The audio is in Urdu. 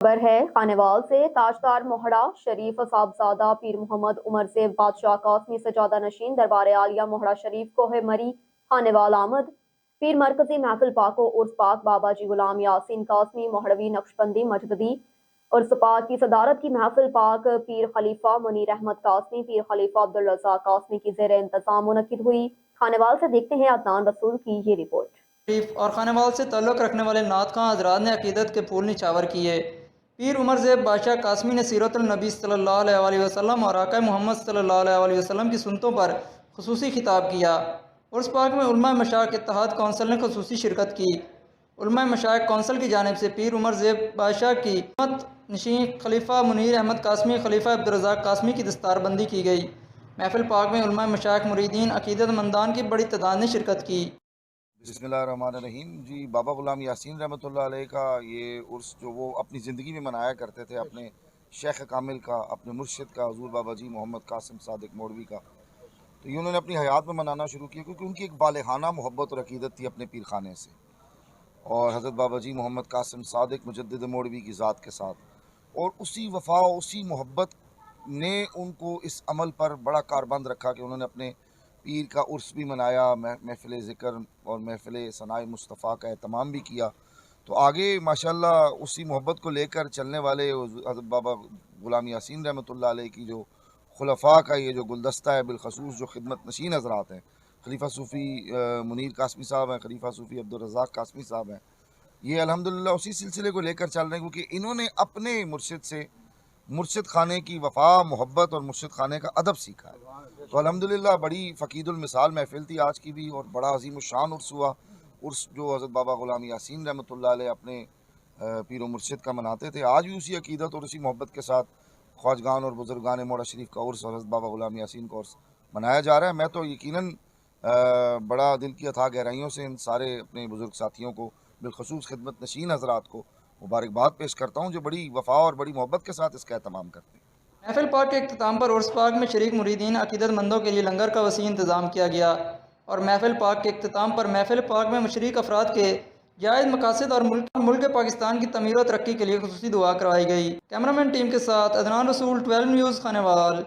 خبر ہے خانوال سے تاجدار موہڑا شریف صاحبزادہ پیر محمد عمر سے بادشاہ قاسمی سجادہ نشین دربار عالیہ موہڑا شریف کوہ مری خانوال آمد پیر مرکزی محفل پاک و عرس پاک بابا جی غلام یاسین قاسمی موہڑوی نقشبندی مجددی عرس پاک کی صدارت کی محفل پاک پیر خلیفہ منیر احمد قاسمی پیر خلیفہ عبدالرزاق قاسمی کی زیر انتظام منعقد ہوئی۔ خانوال سے دیکھتے ہیں عدنان رسول کی یہ رپورٹ۔ شریف اور خانوال سے تعلق رکھنے والے نعت خواں حضرات نے عقیدت کے پھول نچھاور کیے۔ پیر عمر زیب بادشاہ قاسمی نے سیرت النبی صلی اللہ علیہ وسلم اور آقا محمد صلی اللہ علیہ وسلم کی سنتوں پر خصوصی خطاب کیا۔ عرس پاک میں علماء مشائخ اتحاد کونسل نے خصوصی شرکت کی۔ علماء مشائخ کونسل کی جانب سے پیر عمر زیب بادشاہ کی خدمت نشین خلیفہ منیر احمد قاسمی خلیفہ عبدالرزاق قاسمی کی دستار بندی کی گئی۔ محفل پاک میں علماء مشائخ مریدین عقیدت مندان کی بڑی تعداد نے شرکت کی۔ بسم اللہ الرحمن الرحیم۔ جی بابا غلام یاسین رحمۃ اللہ علیہ کا یہ عرس جو وہ اپنی زندگی میں منایا کرتے تھے، اپنے شیخ کامل کا، اپنے مرشد کا، حضور بابا جی محمد قاسم صادق موڑوی کا، تو یہ انہوں نے اپنی حیات میں منانا شروع کیا کیونکہ ان کی ایک بالغانہ محبت اور عقیدت تھی اپنے پیر خانے سے اور حضرت بابا جی محمد قاسم صادق مجدد موڑوی کی ذات کے ساتھ، اور اسی وفا اسی محبت نے ان کو اس عمل پر بڑا کاربند رکھا کہ انہوں نے اپنے پیر کا عرس بھی منایا، محفل ذکر اور محفل ثناء مصطفیٰ کا اہتمام بھی کیا۔ تو آگے ماشاءاللہ اسی محبت کو لے کر چلنے والے حضرت بابا غلام یاسین رحمۃ اللہ علیہ کی جو خلفاء کا یہ جو گلدستہ ہے، بالخصوص جو خدمت نشین حضرات ہیں، خلیفہ صوفی منیر قاسمی صاحب ہیں، خلیفہ صوفی عبدالرزاق قاسمی صاحب ہیں، یہ الحمدللہ اسی سلسلے کو لے کر چل رہے ہیں کیونکہ انہوں نے اپنے مرشد سے مرشد خانے کی وفا، محبت اور مرشد خانے کا ادب سیکھا ہے۔ تو الحمدللہ بڑی فقید المثال محفل تھی آج کی بھی، اور بڑا عظیم الشان عرس ہوا۔ عرس جو حضرت بابا غلام یاسین رحمۃ اللہ علیہ اپنے پیر و مرشد کا مناتے تھے، آج بھی اسی عقیدت اور اسی محبت کے ساتھ خواجگان اور بزرگان موڑا شریف کا عرس اور حضرت بابا غلام یاسین کا عرس منایا جا رہا ہے۔ میں تو یقیناً بڑا دل کی اتھاہ گہرائیوں سے ان سارے اپنے بزرگ ساتھیوں کو، بالخصوص خدمت نشین حضرات کو مبارکباد پیش کرتا ہوں جو بڑی وفا اور بڑی محبت کے ساتھ اس کا اہتمام کرتے ہیں۔ محفل پاک کے اختتام پر عرس پاک میں شریک مریدین عقیدت مندوں کے لیے لنگر کا وسیع انتظام کیا گیا، اور محفل پاک کے اختتام پر محفل پاک میں مشرک افراد کے جائز مقاصد اور ملک پاکستان کی تعمیر و ترقی کے لیے خصوصی دعا کروائی گئی۔ کیمرامین ٹیم کے ساتھ عدنان رسول، 12 نیوز خانوال۔